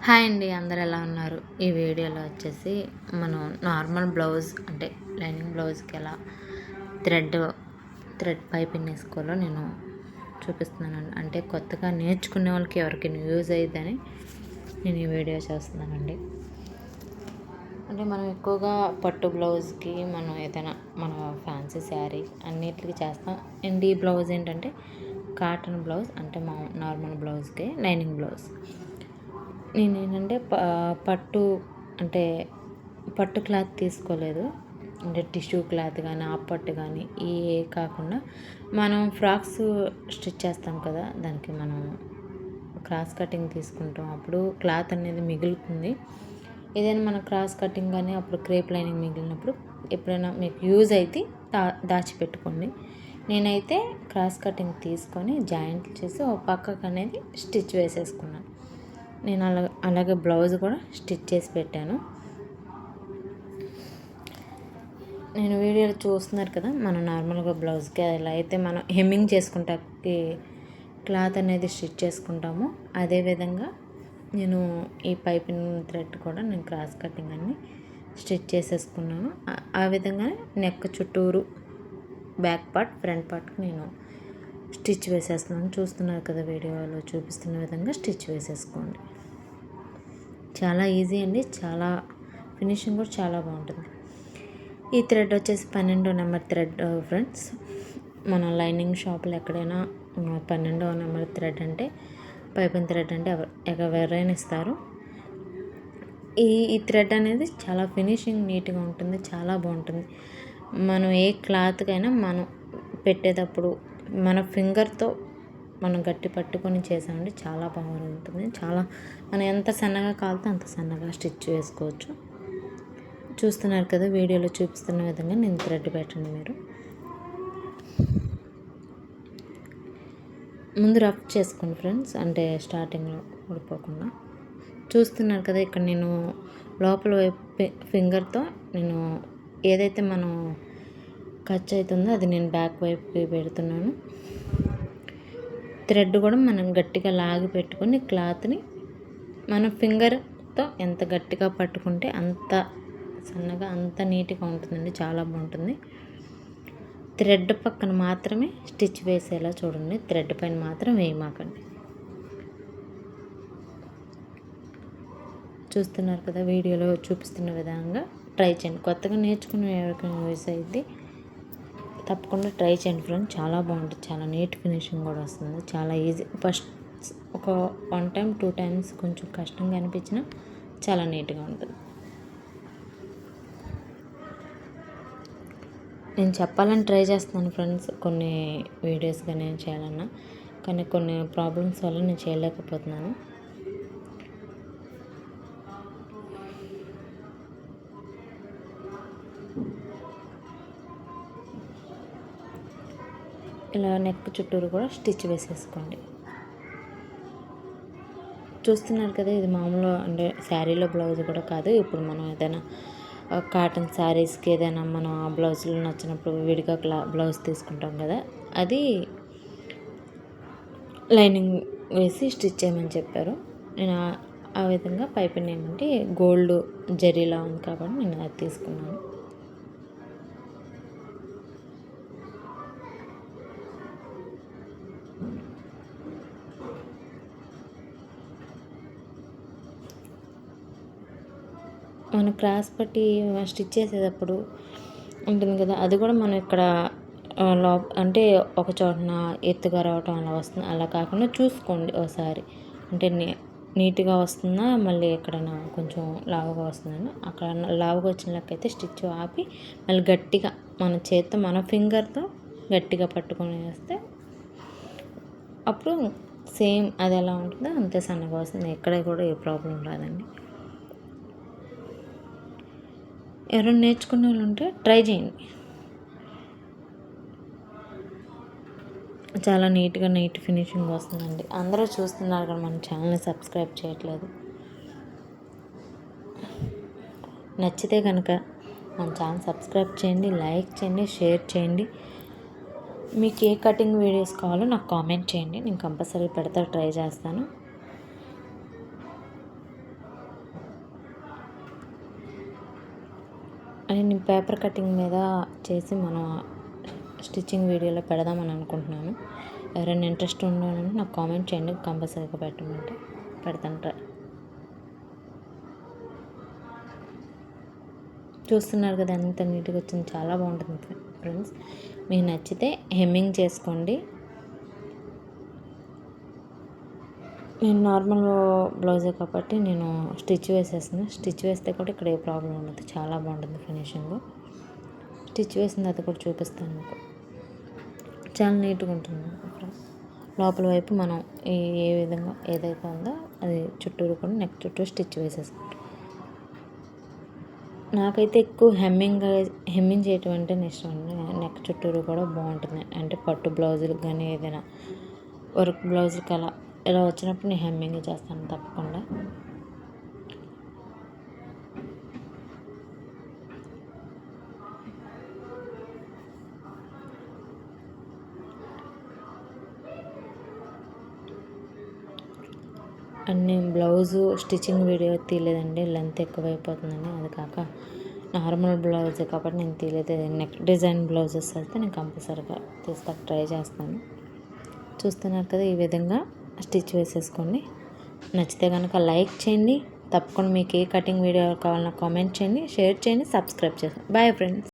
Hi అండి, అందరు ఎలా ఉన్నారు? ఈ వీడియోలో వచ్చేసి మనం నార్మల్ బ్లౌజ్ అంటే లైనింగ్ బ్లౌజ్కి ఎలా థ్రెడ్ పైపింగ్ వేసుకోవాలో నేను చూపిస్తున్నాను. అంటే కొత్తగా నేర్చుకునే వాళ్ళకి ఎవరికైనా యూజ్ అయ్యిద్దని నేను ఈ వీడియో చేస్తున్నానండి. అంటే మనం ఎక్కువగా పట్టు బ్లౌజ్కి మనం ఏదైనా మన ఫ్యాన్సీ శారీ అన్నిటికి చేస్తాం. అండ్ ఈ బ్లౌజ్ ఏంటంటే కాటన్ బ్లౌజ్, అంటే మా నార్మల్ బ్లౌజ్కి లైనింగ్ బ్లౌజ్. నేనేంటంటే పట్టు అంటే పట్టు క్లాత్ తీసుకోలేదు, అంటే టిష్యూ క్లాత్ కానీ పట్టు కానీ ఈ కాకుండా మనం ఫ్రాక్స్ స్టిచ్ చేస్తాం కదా, దానికి మనం క్రాస్ కటింగ్ తీసుకుంటాం. అప్పుడు క్లాత్ అనేది మిగులుతుంది. ఏదైనా మన క్రాస్ కటింగ్ కానీ అప్పుడు క్రేప్ లైనింగ్ మిగిలినప్పుడు ఎప్పుడైనా మీకు యూజ్ అయితే దాచిపెట్టుకోండి. నేనైతే క్రాస్ కటింగ్ తీసుకొని జాయింట్లు చేసి ఒక పక్కకు అనేది స్టిచ్ వేసేసుకున్నాను. నేను అలాగే బ్లౌజ్ కూడా స్టిచ్ చేసి పెట్టాను. నేను వీడియోలో చూస్తున్నారు కదా, మనం నార్మల్గా బ్లౌజ్కి ఎలా అయితే మనం హెమ్మింగ్ చేసుకుంటాకి క్లాత్ అనేది స్టిచ్ చేసుకుంటామో అదేవిధంగా నేను ఈ పైపింగ్ థ్రెడ్ కూడా నేను క్రాస్ కటింగ్ అన్ని స్టిచ్ చేసేసుకున్నాను. ఆ విధంగా నెక్ చుట్టూరు బ్యాక్ పార్ట్ ఫ్రంట్ పార్ట్కి నేను స్టిచ్ వేసేస్తున్నాను. చూస్తున్నారు కదా, వీడియోలో చూపిస్తున్న విధంగా స్టిచ్ వేసేసుకోండి. చాలా ఈజీ అండి, చాలా ఫినిషింగ్ కూడా చాలా బాగుంటుంది. ఈ థ్రెడ్ వచ్చేసి 12వ నెంబర్ థ్రెడ్ ఫ్రెండ్స్. మన లైనింగ్ షాపులు ఎక్కడైనా 12వ నెంబర్ థ్రెడ్ అంటే పైపింగ్ థ్రెడ్ అంటే ఎవరైనా ఇస్తారు. ఈ థ్రెడ్ అనేది చాలా ఫినిషింగ్ నీట్గా ఉంటుంది, చాలా బాగుంటుంది. మనం ఏ క్లాత్కైనా మనం పెట్టేటప్పుడు మన ఫింగర్తో మనం గట్టి పట్టుకొని చేసామంటే చాలా బాగుంటుంది. చాలా మనం ఎంత సన్నగా కావాలితే అంత సన్నగా స్టిచ్ వేసుకోవచ్చు. చూస్తున్నారు కదా, వీడియోలో చూపిస్తున్న విధంగా నేను థ్రెడ్ పెట్టండి. మీరు ముందు రఫ్ చేసుకోండి ఫ్రెండ్స్, అంటే స్టార్టింగ్లో ఊడిపోకుండా. చూస్తున్నారు కదా, ఇక్కడ నేను లోపల వైపు ఫింగర్తో నేను ఏదైతే మనం ఖర్చు అవుతుందో అది నేను బ్యాక్ వైపుకి పెడుతున్నాను. థ్రెడ్ కూడా మనం గట్టిగా లాగి పెట్టుకొని క్లాత్ని మన ఫింగర్తో ఎంత గట్టిగా పట్టుకుంటే అంత సన్నగా అంత నీట్గా ఉంటుందండి, చాలా బాగుంటుంది. థ్రెడ్ పక్కన మాత్రమే స్టిచ్ వేసేలా చూడండి, థ్రెడ్ పైన మాత్రం వేయమాకండి. చూస్తున్నారు కదా, వీడియోలో చూపిస్తున్న విధంగా ట్రై చేయండి. కొత్తగా నేర్చుకునే ఎవరికైనా యూస్ అయ్యింది, తప్పకుండా ట్రై చేయండి ఫ్రెండ్స్. చాలా బాగుంటుంది, చాలా నీట్ ఫినిషింగ్ కూడా వస్తుంది, చాలా ఈజీ. ఫస్ట్ ఒక 1 టైం 2 టైమ్స్ కొంచెం కష్టంగా అనిపించినా చాలా నీట్గా ఉంటుంది. నేను చెప్పాలని ట్రై చేస్తున్నాను ఫ్రెండ్స్, కొన్ని వీడియోస్గా నేను చేయాలన్నా, కానీ కొన్ని ప్రాబ్లమ్స్ వల్ల నేను చేయలేకపోతున్నాను. ఇలా నెక్ చుట్టూరు కూడా స్టిచ్ వేసేసుకోండి. చూస్తున్నారు కదా, ఇది మామూలు అంటే శారీలో బ్లౌజ్ కూడా కాదు. ఇప్పుడు మనం ఏదైనా కాటన్ శారీస్కి ఏదైనా మనం ఆ బ్లౌజులు నచ్చినప్పుడు విడిగా బ్లౌజ్ తీసుకుంటాం కదా, అది లైనింగ్ వేసి స్టిచ్ చేయమని చెప్పారు. నేను ఆ విధంగా పైపింగ్ ఏమంటే గోల్డ్ జరీలా ఉంది కాబట్టి నేను అది తీసుకున్నాను. మనం క్రాస్ పట్టి స్టిచ్ చేసేటప్పుడు ఉంటుంది కదా, అది కూడా మనం ఇక్కడ అంటే ఒక చోటన ఎత్తుగా రావటం అలా వస్తుంది. అలా కాకుండా చూసుకోండి ఒకసారి, అంటే నీట్గా వస్తుందా, మళ్ళీ ఎక్కడైనా కొంచెం లావుగా వస్తుందని. అక్కడ లావుగా వచ్చిన లెక్కైతే స్టిచ్ ఆపి మళ్ళీ గట్టిగా మన చేత్తో మన ఫింగర్తో గట్టిగా పట్టుకొని వేస్తే అప్పుడు సేమ్ అది ఎలా ఉంటుందో అంతే సన్నగా వస్తుంది. ఎక్కడ కూడా ఏ ప్రాబ్లం రాదండి. ఎవరైనా నేర్చుకునే వాళ్ళు ఉంటే ట్రై చేయండి, చాలా నీట్గా నీట్ ఫినిషింగ్ వస్తుందండి. అందరూ చూస్తున్నారు కానీ మన ఛానల్ని సబ్స్క్రైబ్ చేయట్లేదు. నచ్చితే కనుక మన ఛానల్ సబ్స్క్రైబ్ చేయండి, లైక్ చేయండి, షేర్ చేయండి. మీకు ఏ కటింగ్ వీడియోస్ కావాలో నాకు కామెంట్ చేయండి, నేను కంపల్సరీ ట్రై చేస్తాను. అని నేను పేపర్ కటింగ్ మీద చేసి మనం స్టిచ్చింగ్ వీడియోలో పెడదామని అనుకుంటున్నాను. ఎవరైనా ఇంట్రెస్ట్ ఉన్నారంటే నాకు కామెంట్ చేయండి, కంపల్సరీగా పెట్టమంటే పెడతాను. చూస్తున్నారు కదా ఎంత నీట్గా వచ్చింది, చాలా బాగుంటుంది ఫ్రెండ్స్. మీకు నచ్చితే హెమ్మింగ్ చేసుకోండి. నేను నార్మల్ బ్లౌజే కాబట్టి నేను స్టిచ్ వేసేస్తాను. స్టిచ్ వేస్తే కూడా ఇక్కడ ఏ ప్రాబ్లం ఉండదు, చాలా బాగుంటుంది ఫినిషింగ్. స్టిచ్ వేసింది అది కూడా చూపిస్తాను మీకు. చాలా నీట్గా ఉంటుంది. లోపల వైపు మనం ఏ విధంగా ఏదైతే ఉందో అది చుట్టూరు కూడా నెక్ చుట్టూ స్టిచ్ వేసేసుకుంటాం. నాకైతే ఎక్కువ హెమ్మింగ్ చేయటం అంటే ఇష్టం అండి. నెక్ చుట్టూరు కూడా బాగుంటుంది. అంటే పట్టు బ్లౌజులకు కానీ ఏదైనా వర్క్ బ్లౌజులకి అలా ఇలా వచ్చినప్పుడు నేను హెమ్మింగ్ చేస్తాను తప్పకుండా. అన్ని బ్లౌజు స్టిచ్చింగ్ వీడియో తీయలేదండి, లెంత్ ఎక్కువైపోతుందని. అది కాక నార్మల్ బ్లౌజ్ కాబట్టి నేను తీయలేదు. నెక్ డిజైన్ బ్లౌజెస్ అయితే నేను కంపల్సరీగా తీస్తాను, ట్రై చేస్తాను. చూస్తున్నారు కదా, ఈ విధంగా స్టిచ్ వేసేసుకోండి. నచ్చితే కనుక లైక్ చేయండి. తప్పకుండా మీకు ఏ కటింగ్ వీడియో కావాలన్నా కామెంట్ చేయండి, షేర్ చేయండి, సబ్స్క్రైబ్ చేయండి. Bye friends.